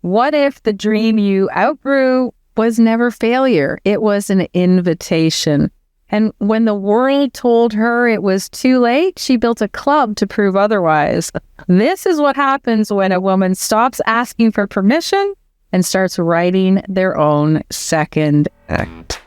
What if the dream you outgrew was never failure? It was an invitation. And when the world told her it was too late, she built a club to prove otherwise. This is what happens when a woman stops asking for permission and starts writing their own second act.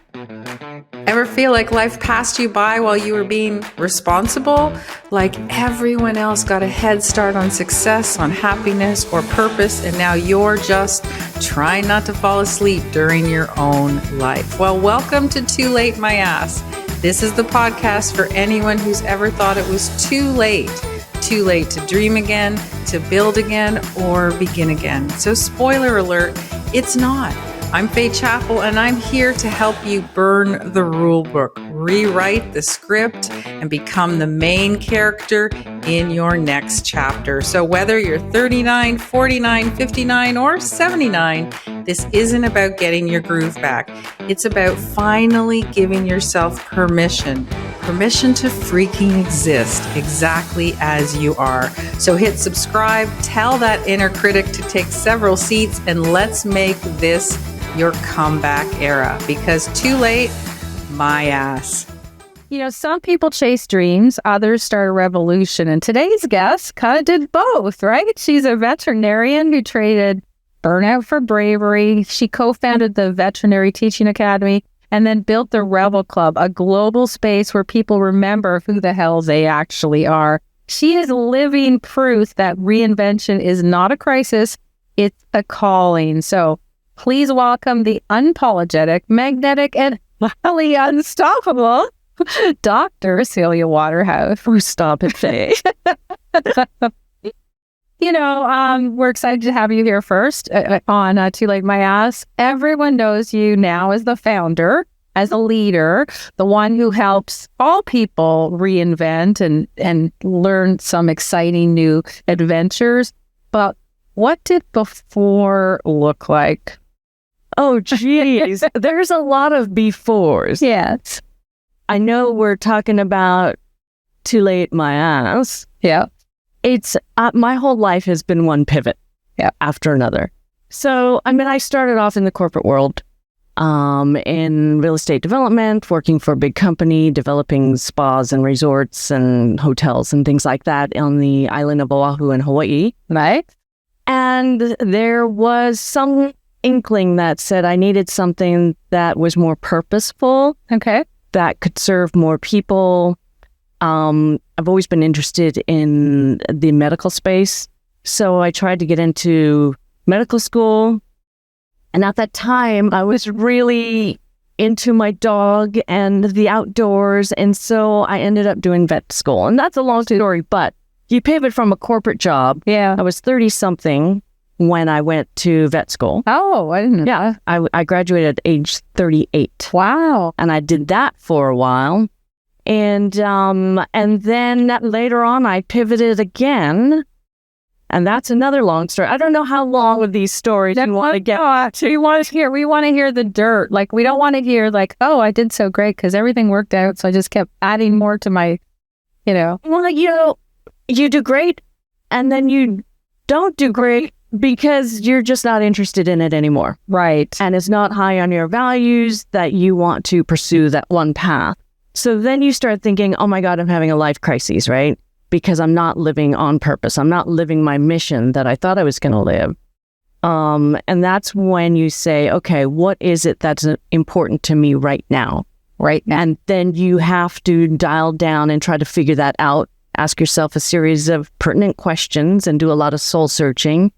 Ever feel like life passed you by while you were being responsible? Like everyone else got a head start on success, on happiness or purpose, and now you're just trying not to fall asleep during your own life. Well, welcome to Too Late My Ass. This is the podcast for anyone who's ever thought it was too late. Too late to dream again, to build again, or begin again. So spoiler alert, it's not. I'm Faye Chappell, and I'm here to help you burn the rule book, rewrite the script, and become the main character in your next chapter. So whether you're 39, 49, 59, or 79, this isn't about getting your groove back. It's about finally giving yourself permission to freaking exist exactly as you are. So hit subscribe, tell that inner critic to take several seats, and let's make this your comeback era, because too late, my ass. You know, some people chase dreams, others start a revolution. And today's guest kind of did both, right? She's a veterinarian who traded burnout for bravery. She co-founded the Veterinary Teaching Academy and then built the Rebel Club, a global space where people remember who the hell they actually are. She is living proof that reinvention is not a crisis, it's a calling. So please welcome the unapologetic, magnetic, and highly unstoppable Dr. Celia Waterhouse. Stop it, Faye. We're excited to have you here first on Too Late My Ass. Everyone knows you now as the founder, as a leader, the one who helps all people reinvent and learn some exciting new adventures. But what did before look like? Oh, geez. There's a lot of befores. Yes. I know we're talking about Too Late My Ass. Yeah. It's my whole life has been one pivot after another. So, I started off in the corporate world, in real estate development, working for a big company, developing spas and resorts and hotels and things like that on the island of Oahu in Hawaii. Right. And there was some inkling that said I needed something that was more purposeful. Okay. That could serve more people. I've always been interested in the medical space. So I tried to get into medical school. And at that time, I was really into my dog and the outdoors. And so I ended up doing vet school. And that's a long story, but you pivot from a corporate job. Yeah. I was 30-something when I went to vet school. Oh, I didn't know. Yeah. I graduated at age 38. Wow. And I did that for a while. And then later on, I pivoted again. And that's another long story. I don't know how long of these stories you want to get to. We want to hear the dirt. Like, we don't want to hear like, oh, I did so great because everything worked out. So I just kept adding more to my, Well, you do great. And then you don't do great because you're just not interested in it anymore. Right. And it's not high on your values that you want to pursue that one path. So then you start thinking, oh my God, I'm having a life crisis, right? Because I'm not living on purpose. I'm not living my mission that I thought I was going to live. And that's when you say, okay, what is it that's important to me right now? Right. And then you have to dial down and try to figure that out. Ask yourself a series of pertinent questions and do a lot of soul searching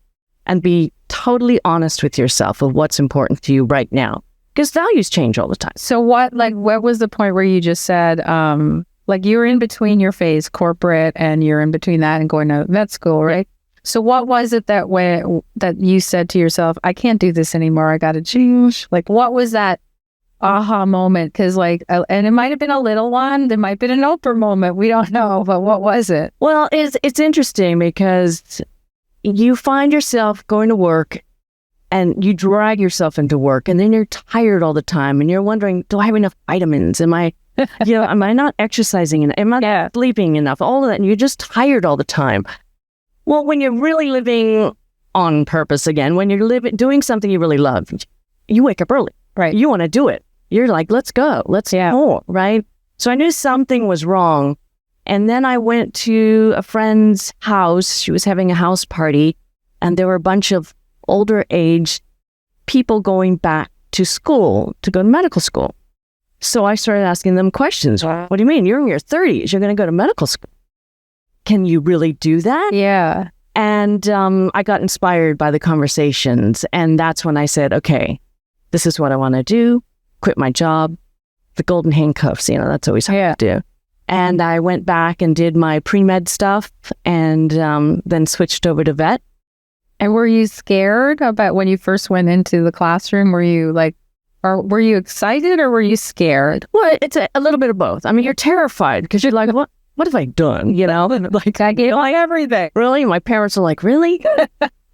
and be totally honest with yourself of what's important to you right now. Because values change all the time. So what was the point where you just said, you were in between your phase, corporate, and you're in between that and going to vet school, right? So what was it that you said to yourself, I can't do this anymore, I got to change? Like, what was that aha moment? Because and it might have been a little one, there might have been an Oprah moment, we don't know, but what was it? Well, it's interesting because you find yourself going to work and you drag yourself into work and then you're tired all the time and you're wondering, do I have enough vitamins? Am I not exercising enough? Am I not sleeping enough? All of that. And you're just tired all the time. Well, when you're really living on purpose again. When you're doing something you really love, you wake up early. Right. You want to do it. You're like, let's go. Let's go. Right. So I knew something was wrong. And then I went to a friend's house. She was having a house party, and there were a bunch of older age people going back to school to go to medical school. So I started asking them questions. What do you mean? You're in your 30s. You're going to go to medical school. Can you really do that? Yeah. And I got inspired by the conversations. And that's when I said, okay, this is what I want to do. Quit my job. The golden handcuffs, that's always hard to do. And I went back and did my pre-med stuff and then switched over to vet. And were you scared about when you first went into the classroom? Were you or were you excited or were you scared? Well, it's a little bit of both. I mean, you're terrified because you're like, what have I done? Like I gave like everything. Really? My parents are like, really?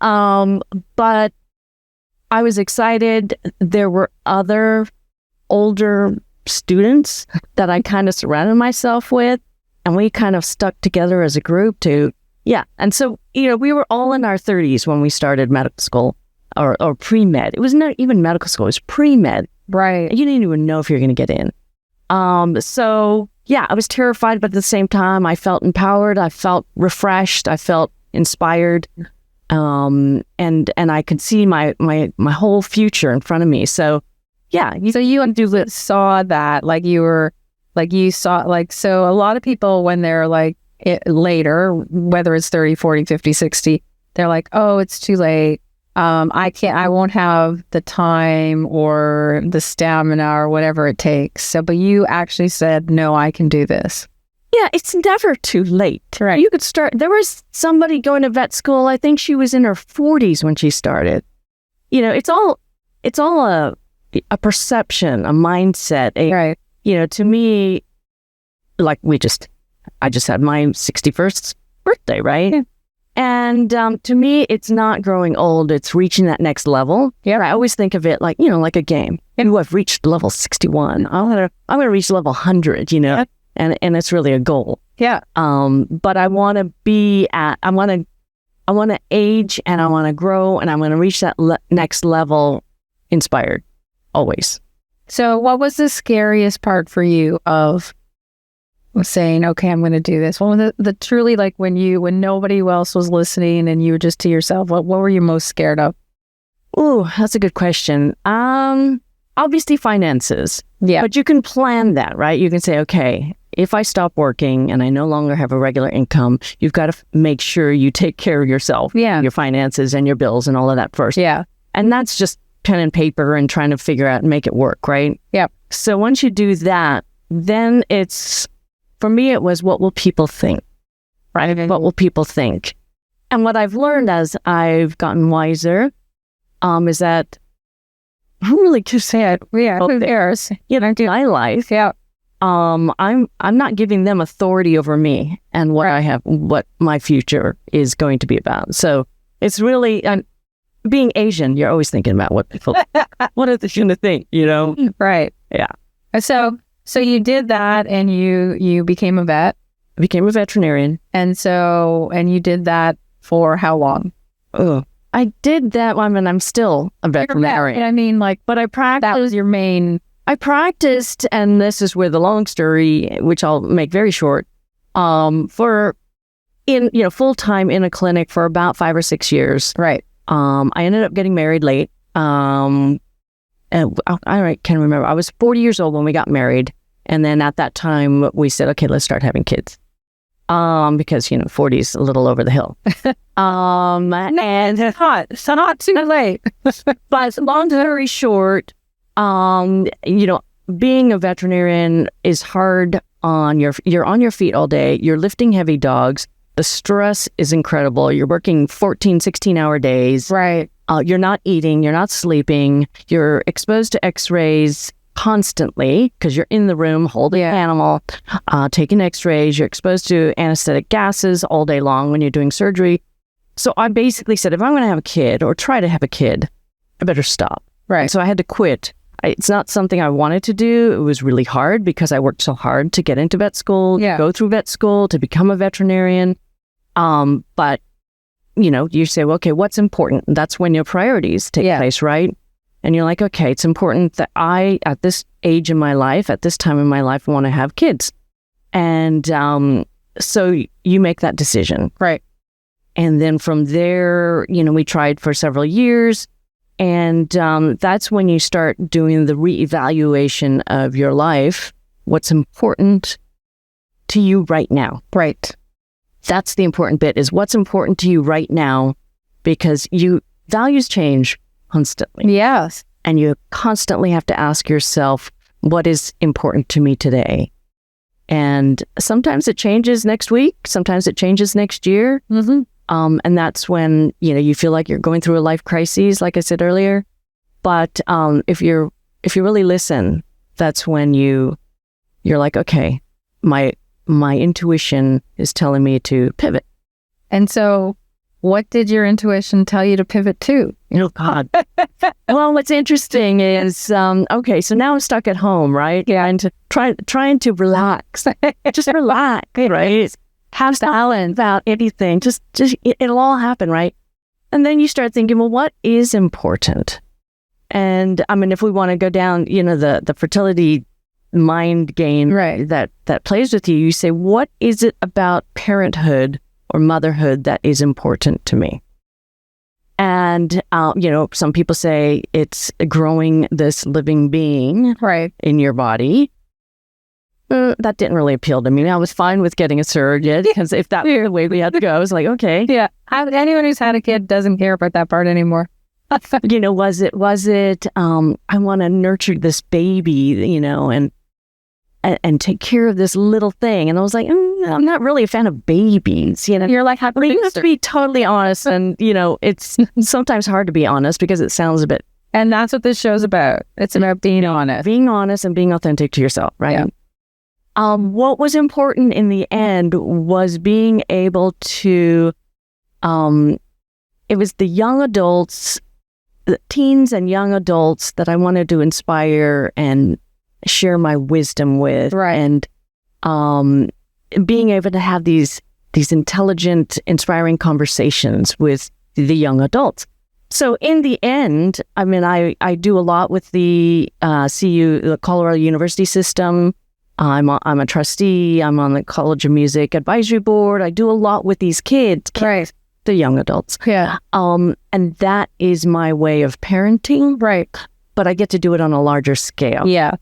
But I was excited. There were other older students that I kind of surrounded myself with, and we kind of stuck together as a group and so we were all in our 30s when we started medical school or pre-med. It was not even medical school, it was pre-med. Right. You didn't even know if you're going to get in. So I was terrified, but at the same time I felt empowered, I felt refreshed, I felt inspired, and I could see my whole future in front of me. So so you saw that, so a lot of people when they're like later, whether it's 30, 40, 50, 60, they're like, oh, it's too late. I won't have the time or the stamina or whatever it takes. So, but you actually said, no, I can do this. Yeah, it's never too late. Right. You could start. There was somebody going to vet school. I think she was in her 40s when she started. It's all a perception, a mindset. Right. To me, like I just had my 61st birthday, right? Yeah. And to me, it's not growing old. It's reaching that next level. Yeah. I always think of it like, like a game. Ooh, I've reached level 61. I'm going to reach level 100, Yeah. and it's really a goal. Yeah. But I want to I want to age and I want to grow and I want to reach that next level inspired. Always. So what was the scariest part for you of saying, okay, I'm going to do this? Well, the truly like when nobody else was listening and you were just to yourself, what were you most scared of? Ooh, that's a good question. Obviously finances. Yeah. But you can plan that, right? You can say, okay, if I stop working and I no longer have a regular income, you've got to make sure you take care of yourself, your finances and your bills and all of that first. Yeah. And that's just pen and paper and trying to figure out and make it work, right? Yeah. So once you do that, then for me, it was, what will people think, right? Mm-hmm. What will people think? And what I've learned as I've gotten wiser is that who really gives that? Yeah, who cares? My life. Yeah. I'm not giving them authority over me and what my future is going to be about. So it's really, being Asian, you're always thinking about what people, what are they going to think, Right. Yeah. So you did that and you became a vet? I became a veterinarian. And you did that for how long? Oh, I did that one and I'm still a veterinarian. I mean, but I practiced. That was your main. I practiced, and this is where the long story, which I'll make very short, for full time in a clinic for about 5 or 6 years. Right. I ended up getting married late. And I can't remember. I was 40 years old when we got married. And then at that time, we said, okay, let's start having kids. Because, 40 is a little over the hill. And It's not too late. But long story short, being a veterinarian is hard you're on your feet all day. You're lifting heavy dogs. The stress is incredible. You're working 14, 16-hour days. Right. You're not eating. You're not sleeping. You're exposed to x-rays constantly because you're in the room holding an animal, taking x-rays. You're exposed to anesthetic gases all day long when you're doing surgery. So I basically said, if I'm going to have a kid or try to have a kid, I better stop. Right. So I had to quit. It's not something I wanted to do. It was really hard because I worked so hard to get into vet school, to go through vet school, to become a veterinarian. But you say, well, okay, what's important? That's when your priorities take place, right? And you're like, okay, it's important that I, at this age in my life, at this time in my life, want to have kids. And so you make that decision. Right. And then from there, we tried for several years. And that's when you start doing the reevaluation of your life. What's important to you right now? Right. That's the important bit, is what's important to you right now, because values change constantly. Yes. And you constantly have to ask yourself, what is important to me today? And sometimes it changes next week. Sometimes it changes next year. Mm-hmm. And that's when, you feel like you're going through a life crisis, like I said earlier. But if you really listen, that's when you're like, okay, my intuition is telling me to pivot. And so what did your intuition tell you to pivot to? Oh, God. Well, what's interesting is, okay, so now I'm stuck at home, right? Yeah. And trying to relax. Just relax, right? Have balance about anything. Just it'll all happen, right? And then you start thinking, well, what is important? And I mean, if we want to go down, the fertility mind game, right, that plays with you, you say, what is it about parenthood or motherhood that is important to me? And, some people say it's growing this living being right in your body. That didn't really appeal to me. I was fine with getting a surrogate, because if that was the way we had to go, I was like, okay. Yeah. Anyone who's had a kid doesn't care about that part anymore. Was it, I want to nurture this baby, and take care of this little thing. And I was like, I'm not really a fan of babies, You're like, you have to be totally honest. And, it's sometimes hard to be honest because it sounds a bit. And that's what this show's about. It's about being honest. Being honest and being authentic to yourself, right? Yeah. What was important in the end was being able to, it was the young adults, the teens and young adults that I wanted to inspire and share my wisdom with. Right. And being able to have these intelligent, inspiring conversations with the young adults. So in the end, I mean, I do a lot with the the Colorado University system. I'm a trustee. I'm on the College of Music Advisory Board. I do a lot with these kids, right, the young adults. Yeah. And that is my way of parenting. Right. But I get to do it on a larger scale. Yeah.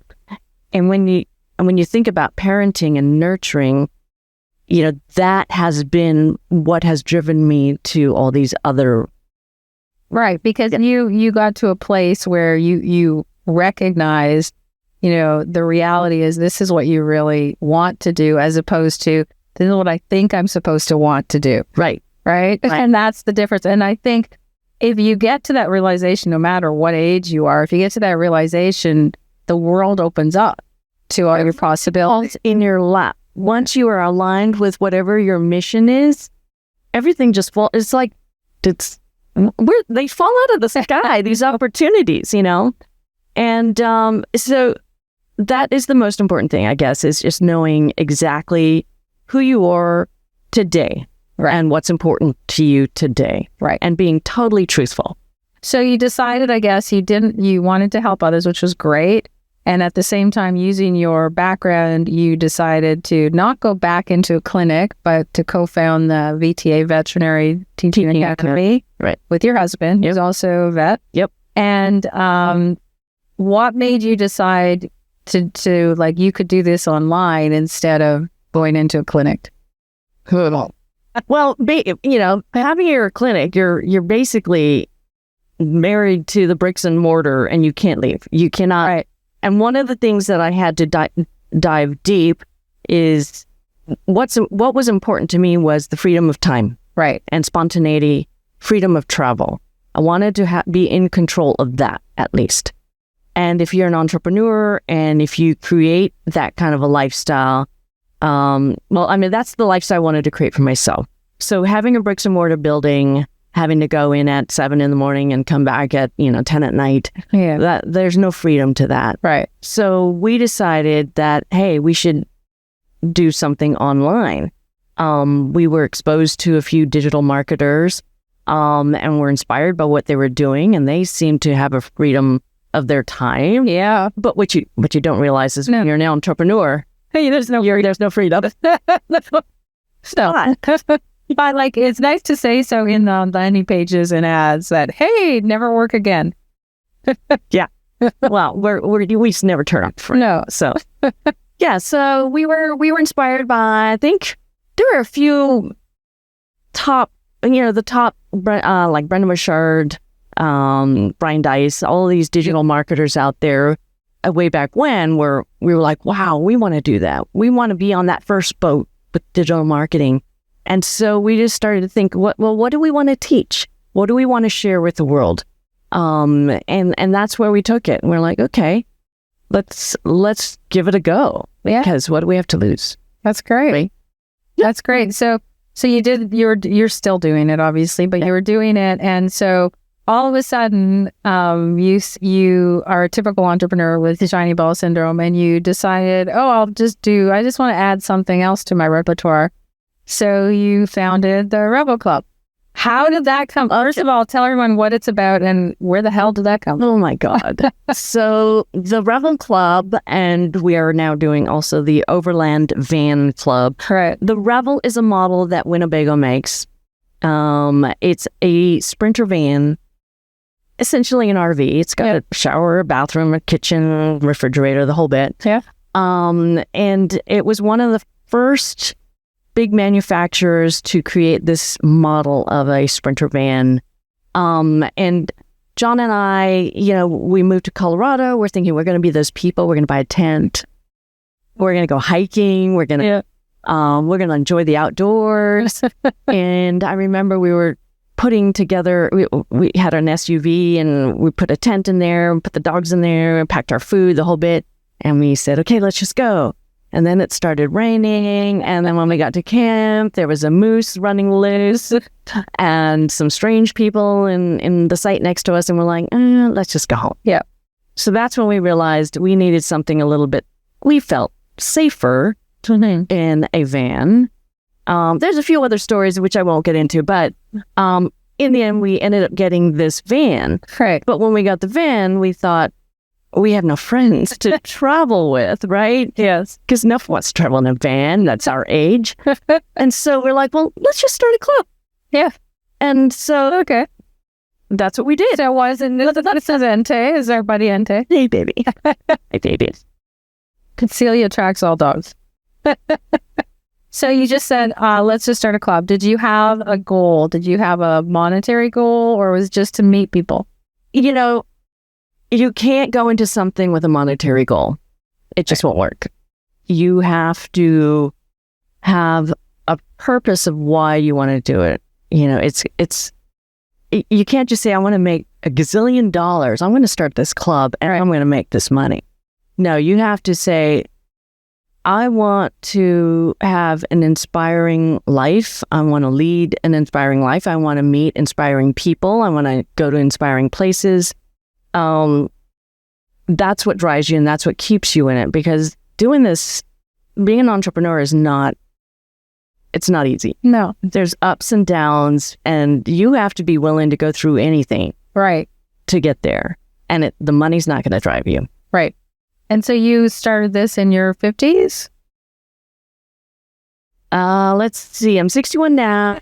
And when you think about parenting and nurturing, that has been what has driven me to all these other. Right. Because you got to a place where you recognized, the reality is this is what you really want to do, as opposed to this is what I think I'm supposed to want to do. Right. Right. And that's the difference. And I think if you get to that realization, no matter what age you are, if you get to that realization, the world opens up to all your possibilities in your lap. Once you are aligned with whatever your mission is, everything just falls. It's like they fall out of the sky, these opportunities, And so that is the most important thing, I guess, is just knowing exactly who you are today, right, and what's important to you today, right, and being totally truthful. So you decided, I guess, you wanted to help others, which was great. And at the same time, using your background, you decided to not go back into a clinic, but to co-found the VTA Veterinary Teaching Academy, right, with your husband, who's also a vet. Yep. And what made you decide to like you could do this online instead of going into a clinic? Well, having your clinic, you're basically married to the bricks and mortar, and you can't leave. You cannot. Right. And one of the things that I had to dive deep is what was important to me was the freedom of time, right, and spontaneity, freedom of travel. I wanted to be in control of that, at least. And if you're an entrepreneur and if you create that kind of a lifestyle, that's the lifestyle I wanted to create for myself. So having a bricks and mortar building, having to go in at 7 a.m. and come back at 10 at night, there's no freedom to that. Right. So we decided that, hey, we should do something online. We were exposed to a few digital marketers and were inspired by what they were doing, and they seemed to have a freedom of their time. Yeah. But what you don't realize is when you're an entrepreneur, Hey, there's no freedom. So, but like, it's nice to say so in the landing pages and ads that, hey, never work again. Yeah. Well, we never turn up for it. No. So, yeah. So we were inspired by, I think there were a few top, the top, like Brendan Burchard, Brian Dice, all these digital marketers out there way back when where we were like, wow, we want to do that. We want to be on that first boat with digital marketing. And so we just started to think, what do we want to teach? What do we want to share with the world? And that's where we took it. And we're like, okay, let's give it a go. Yeah. Because what do we have to lose? That's great. Right? That's great. So you're still doing it, obviously, but you were doing it. And so all of a sudden, you are a typical entrepreneur with shiny ball syndrome, and you decided, I just want to add something else to my repertoire. So you founded the Rebel Club. How did that come? First of all, tell everyone what it's about and where the hell did that come? Oh my God. So the Rebel Club, and we are now doing also the Overland Van Club. Right. The Rebel is a model that Winnebago makes. It's a Sprinter van, essentially an RV. It's got a shower, a bathroom, a kitchen, refrigerator, the whole bit. Yeah. And it was one of the first big manufacturers to create this model of a Sprinter van. And John and I, we moved to Colorado. We're thinking we're going to be those people. We're going to buy a tent. We're going to go hiking. We're going to enjoy the outdoors. And I remember we were putting together, we had an SUV and we put a tent in there and put the dogs in there and packed our food, the whole bit. And we said, okay, let's just go. And then it started raining. And then when we got to camp, there was a moose running loose and some strange people in the site next to us. And we're like, let's just go home. Yeah. So that's when we realized we needed something a little bit, we felt safer in a van. There's a few other stories which I won't get into, but in the end, we ended up getting this van. Right. But when we got the van, we thought, we have no friends to travel with, right? Yes. Because no one wants to travel in a van. That's our age. And so we're like, well, let's just start a club. Yeah. And so, okay, that's what we did. So this is Ente. Is our buddy Ente? Hey, baby. Hey, baby. Celia attracts all dogs. So you just said, let's just start a club. Did you have a goal? Did you have a monetary goal, or was it just to meet people? You can't go into something with a monetary goal. It just won't work. You have to have a purpose of why you want to do it. You can't just say, I want to make $1 gazillion. I'm going to start this club and I'm going to make this money. No, you have to say, I want to have an inspiring life. I want to lead an inspiring life. I want to meet inspiring people. I want to go to inspiring places. That's what drives you and that's what keeps you in it, because doing this, being an entrepreneur it's not easy. No. There's ups and downs and you have to be willing to go through anything. Right. To get there. And the money's not going to drive you. Right. And so you started this in your 50s? Let's see. I'm 61 now.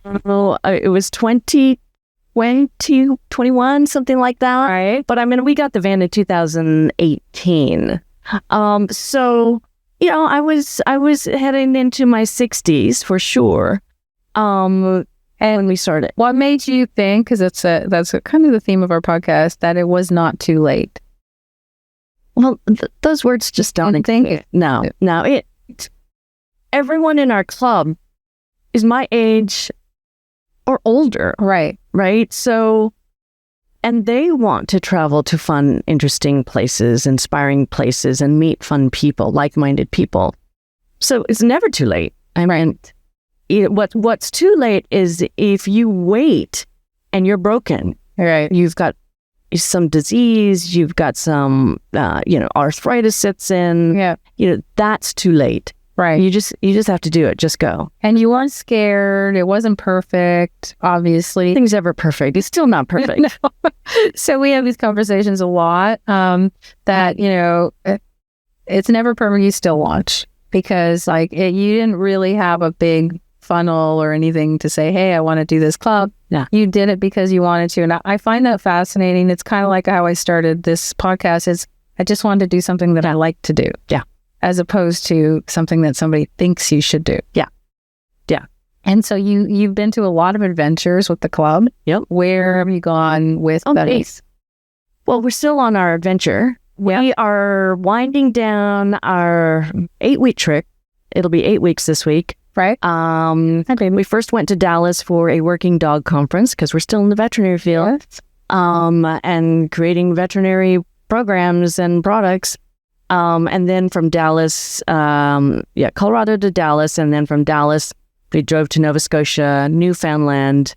It was 2021, something like that. Right. But we got the van in 2018. So, I was heading into my 60s for sure. And when we started. What made you think, because that's kind of the theme of our podcast, that it was not too late? Well, those words just don't exist. No. Everyone in our club is my age or older. Right. Right. So, and they want to travel to fun, interesting places, inspiring places, and meet fun people, like-minded people. So it's never too late. What's too late is if you wait and you're broken. Right. You've got some disease, you've got some, arthritis sets in. Yeah. That's too late. Right. You just have to do it. Just go. And you weren't scared. It wasn't perfect, obviously. Nothing's ever perfect. It's still not perfect. No. So we have these conversations a lot that, you know, it's never perfect. You still launch because like you didn't really have a big funnel or anything to say, hey, I want to do this club. Yeah. You did it because you wanted to. And I find that fascinating. It's kind of like how I started this podcast is I just wanted to do something that I like to do. Yeah. As opposed to something that somebody thinks you should do. Yeah. Yeah. And so you've been to a lot of adventures with the club. Yep. Where have you gone with that? Well, we're still on our adventure. Yep. We are winding down our 8-week trip. It'll be 8 weeks this week. Right. Okay. We first went to Dallas for a working dog conference because we're still in the veterinary field. Yes. And creating veterinary programs and products. And then from Dallas, Colorado to Dallas. And then from Dallas, we drove to Nova Scotia, Newfoundland,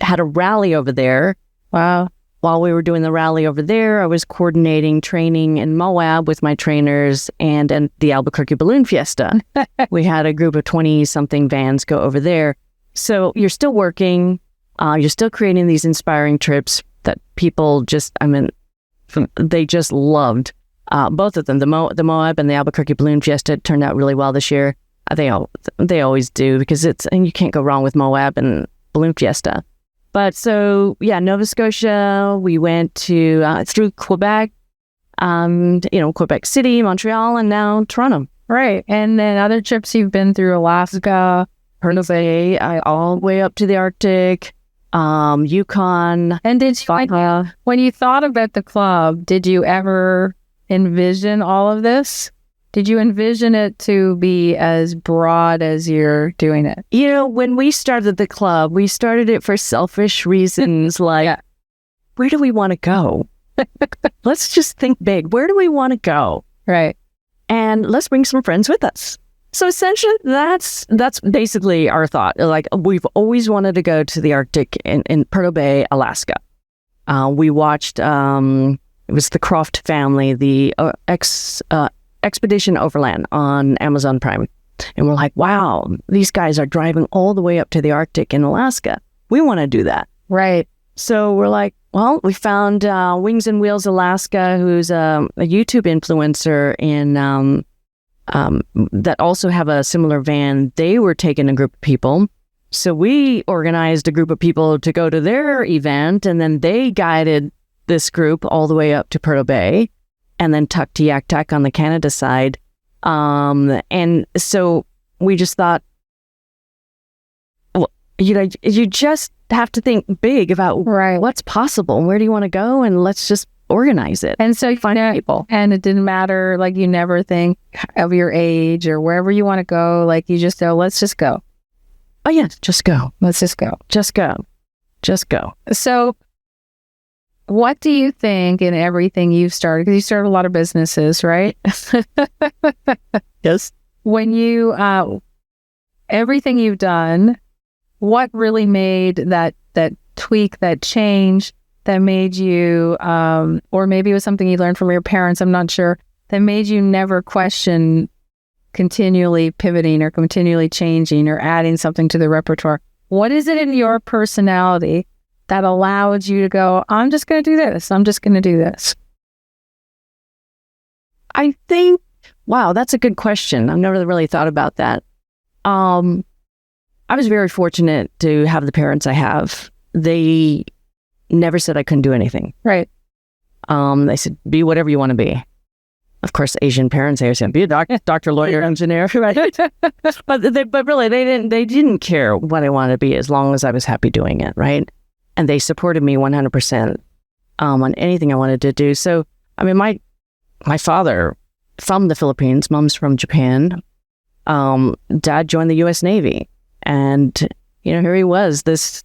had a rally over there. Wow. While we were doing the rally over there, I was coordinating training in Moab with my trainers and the Albuquerque Balloon Fiesta. We had a group of 20-something vans go over there. So you're still working. You're still creating these inspiring trips that people they just loved. Both of them, the Moab and the Albuquerque Balloon Fiesta turned out really well this year. They always do because and you can't go wrong with Moab and Balloon Fiesta. But so, yeah, Nova Scotia, we went to through Quebec, Quebec City, Montreal, and now Toronto. Right. And then other trips you've been through Alaska, Prudhoe Bay, all the way up to the Arctic, Yukon. And when you thought about the club, did you ever envision all of this? Did you envision it to be as broad as you're doing it? You know, when we started the club, we started it for selfish reasons like, where do we want to go? Let's just think big. Where do we want to go? Right. And let's bring some friends with us. So essentially, that's basically our thought. Like, we've always wanted to go to the Arctic in Prudhoe Bay, Alaska. We watched, it was the Croft family, the Expedition Overland on Amazon Prime. And we're like, wow, these guys are driving all the way up to the Arctic in Alaska. We want to do that. Right. So we're like, well, we found Wings and Wheels Alaska, who's a YouTube influencer that also have a similar van. They were taking a group of people. So we organized a group of people to go to their event, and then they guided this group all the way up to Prudhoe Bay. And then tuck to Yak Tak on the Canada side. And so we just thought, well, you just have to think big about what's possible and where do you want to go, and let's just organize it. And so you find people. And it didn't matter, like you never think of your age or wherever you want to go. Like you just go, let's just go. Oh yeah, just go. Let's just go. Just go. Just go. So what do you think in everything you've started? Because you started a lot of businesses, right? Yes. When you, everything you've done, what really made that tweak, that change that made you, or maybe it was something you learned from your parents, I'm not sure, that made you never question continually pivoting or continually changing or adding something to the repertoire? What is it in your personality that allowed you to go, I'm just going to do this. I'm just going to do this? I think, wow, that's a good question. I've never really thought about that. I was very fortunate to have the parents I have. They never said I couldn't do anything. Right. They said, be whatever you want to be. Of course, Asian parents, they said, be a doctor, lawyer, engineer, right? but really, they didn't care what I wanted to be as long as I was happy doing it, right? And they supported me 100% on anything I wanted to do. So, I mean, my father from the Philippines, mom's from Japan. Dad joined the U.S. Navy, and here he was, this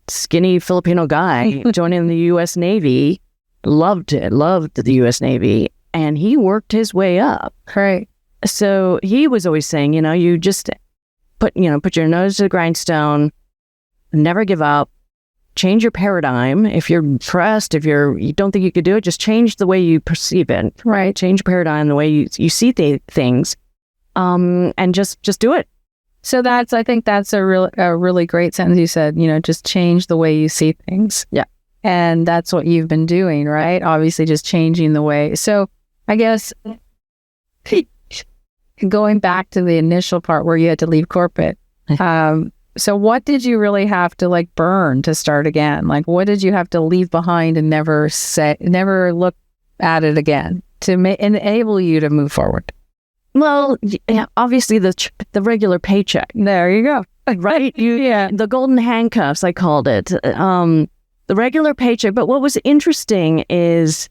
skinny Filipino guy joining the U.S. Navy. Loved the U.S. Navy, and he worked his way up. Right. So he was always saying, you just put your nose to the grindstone, never give up. Change your paradigm. If you're pressed, if you don't think you could do it, just change the way you perceive it. Right. Change your paradigm, the way you see things, and just do it. So I think that's a really great sentence you said, just change the way you see things. Yeah. And that's what you've been doing, right? Obviously just changing the way. So I guess going back to the initial part where you had to leave corporate, so what did you really have to burn to start again? What did you have to leave behind and never look at it again to enable you to move forward? Well, yeah, obviously the regular paycheck. There you go. Right? The golden handcuffs, I called it. The regular paycheck. But what was interesting is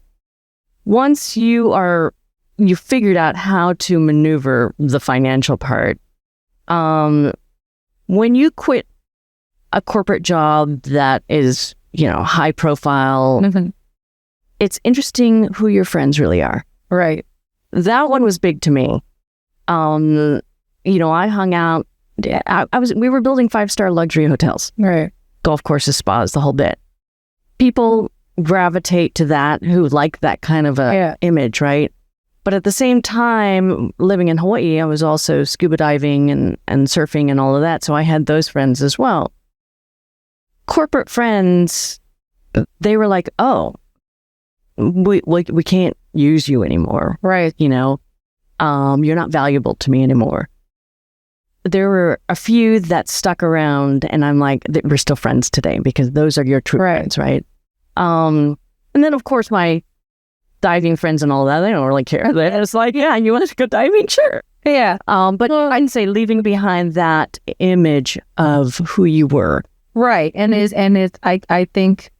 once you figured out how to maneuver the financial part, when you quit a corporate job that is, high profile, it's interesting who your friends really are. Right. That one was big to me. I hung out. We were building 5-star luxury hotels, right? Golf courses, spas, the whole bit. People gravitate to that who like that kind of a image, right? But at the same time, living in Hawaii, I was also scuba diving and surfing and all of that. So I had those friends as well. Corporate friends, they were like, "Oh, we can't use you anymore, right? You're not valuable to me anymore." There were a few that stuck around, and I'm like, we're still friends today because those are your true friends, right? And then of course my diving friends and all that, they don't really care. They're just like, yeah, you want to go diving? Sure. Yeah. But I'd say leaving behind that image of who you were. Right. I think,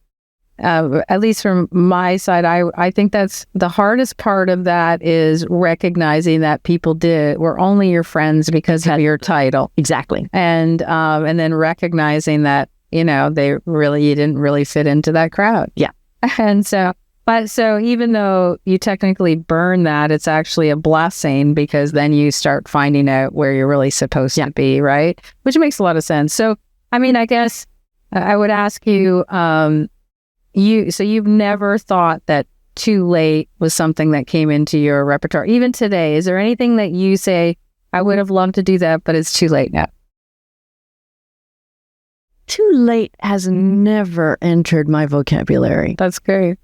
at least from my side, I think that's the hardest part of that is recognizing that people were only your friends because of your title. Exactly. And then recognizing that, you didn't really fit into that crowd. Yeah. And so even though you technically burn that, it's actually a blessing because then you start finding out where you're really supposed to be, right? Which makes a lot of sense. So, I guess I would ask you, you've never thought that too late was something that came into your repertoire. Even today, is there anything that you say, I would have loved to do that, but it's too late now? Too late has never entered my vocabulary. That's great.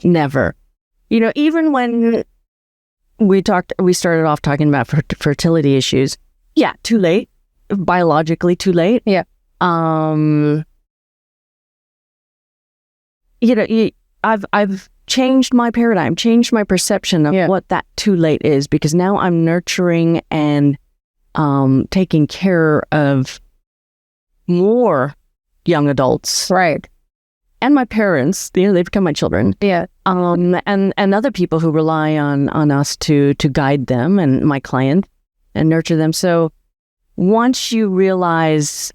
Never. Even when we started off talking about fertility issues. Yeah, too late. Biologically too late. Yeah. I've changed my paradigm, changed my perception of what that too late is, because now I'm nurturing and taking care of more young adults. Right. And my parents, they become my children. Yeah. And other people who rely on us to guide them and my client and nurture them. So once you realize,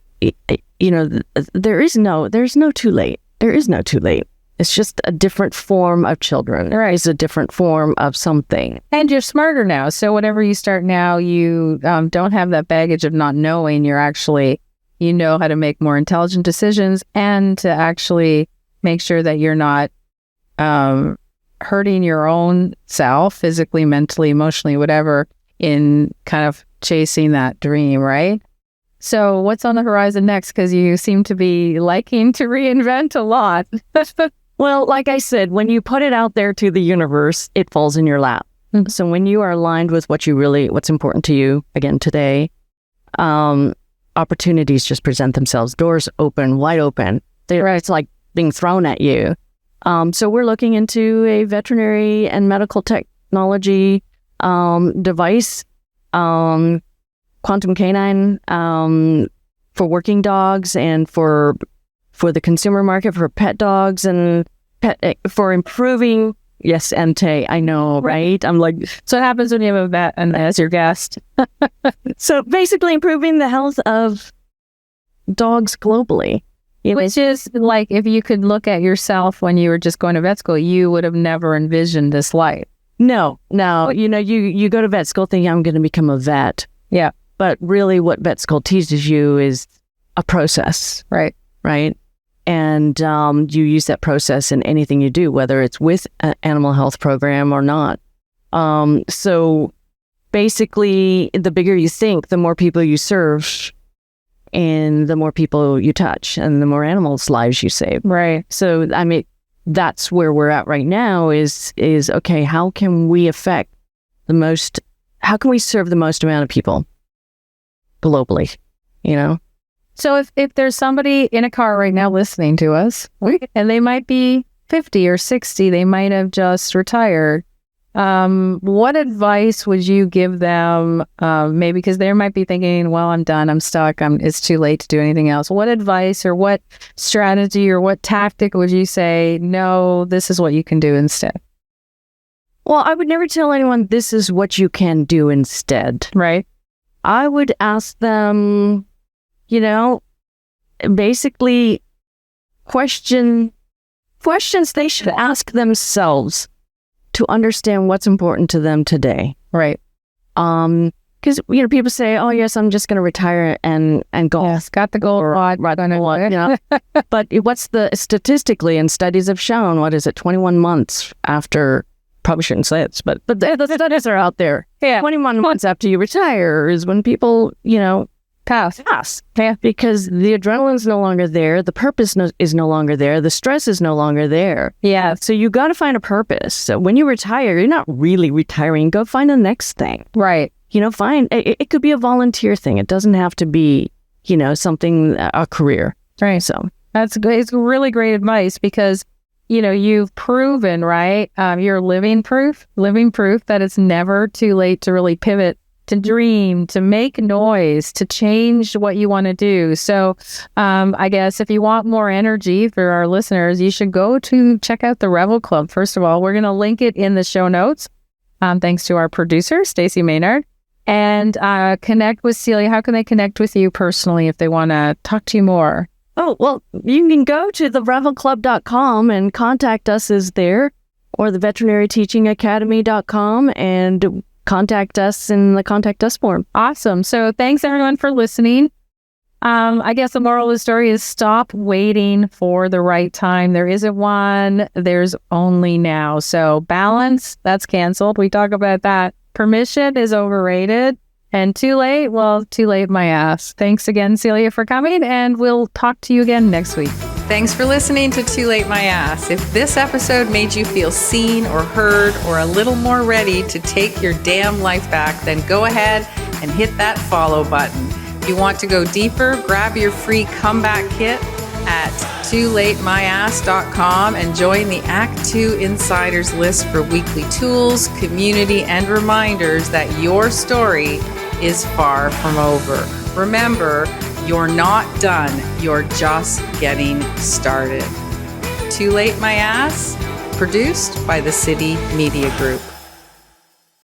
there's no too late. There is no too late. It's just a different form of children. Right. It's a different form of something. And you're smarter now. So whatever you start now, you don't have that baggage of not knowing. You're actually, how to make more intelligent decisions and to actually make sure that you're not hurting your own self, physically, mentally, emotionally, whatever, in kind of chasing that dream, right? So what's on the horizon next? Because you seem to be liking to reinvent a lot. Well, like I said, when you put it out there to the universe, it falls in your lap. Mm-hmm. So when you are aligned with what's important to you, again, today, opportunities just present themselves. Doors open, wide open. It's like being thrown at you. So we're looking into a veterinary and medical technology device, quantum canine, for working dogs and for the consumer market, for pet dogs and for improving. Yes, Ente, I know, right? I'm like, so what happens when you have a vet and as your guest? So basically improving the health of dogs globally. Which is like, if you could look at yourself when you were just going to vet school, you would have never envisioned this life. No. You go to vet school thinking I'm going to become a vet. Yeah. But really what vet school teaches you is a process. Right. And you use that process in anything you do, whether it's with an animal health program or not. So basically, the bigger you think, the more people you serve, and the more people you touch, and the more animals' lives you save. Right. So, I mean, that's where we're at right now is okay, how can we affect how can we serve the most amount of people globally, you know? So if there's somebody in a car right now listening to us, and they might be 50 or 60, they might have just retired, what advice would you give them? Maybe because they might be thinking, well, I'm done, I'm stuck, it's too late to do anything else. What advice or what strategy or what tactic would you say, no, this is what you can do instead? Well, I would never tell anyone this is what you can do instead. Right. I would ask them, basically questions they should ask themselves to understand what's important to them today. Right. Because, people say, oh, yes, I'm just going to retire and go. Yes, got the gold rod. But what's statistically, and studies have shown, 21 months after, probably shouldn't say it, but the studies are out there. Yeah. 21 months after you retire is when people, pass. Yeah. Because the adrenaline's no longer there, the purpose is no longer there, the stress is no longer there. Yeah. So you got to find a purpose. So when you retire, you're not really retiring. Go find the next thing. Right. Find it could be a volunteer thing. It doesn't have to be, something, a career. Right. So that's great. It's really great advice because, you've proven, right? You're living proof that it's never too late to really pivot, to dream, to make noise, to change what you want to do. So I guess if you want more energy for our listeners, you should go to check out the Revel Club. First of all, we're going to link it in the show notes. Thanks to our producer, Stacey Maynard. And connect with Celia. How can they connect with you personally if they want to talk to you more? Oh, well, you can go to therevelclub.com and contact us there, or the veterinaryteachingacademy.com and contact us in the contact us form. Awesome. So thanks everyone for listening. I guess the moral of the story is stop waiting for the right time. There isn't one. There's only now. So balance, that's canceled. We talk about that. Permission is overrated. And too late? Well, too late my ass. Thanks again, Celia, for coming, and we'll talk to you again next week. Thanks for listening to Too Late My Ass. If this episode made you feel seen or heard or a little more ready to take your damn life back, then go ahead and hit that follow button. If you want to go deeper, grab your free comeback kit at toolatemyass.com and join the Act 2 Insiders list for weekly tools, community, and reminders that your story is far from over. Remember, you're not done. You're just getting started. Too Late My Ass, produced by the City Media Group.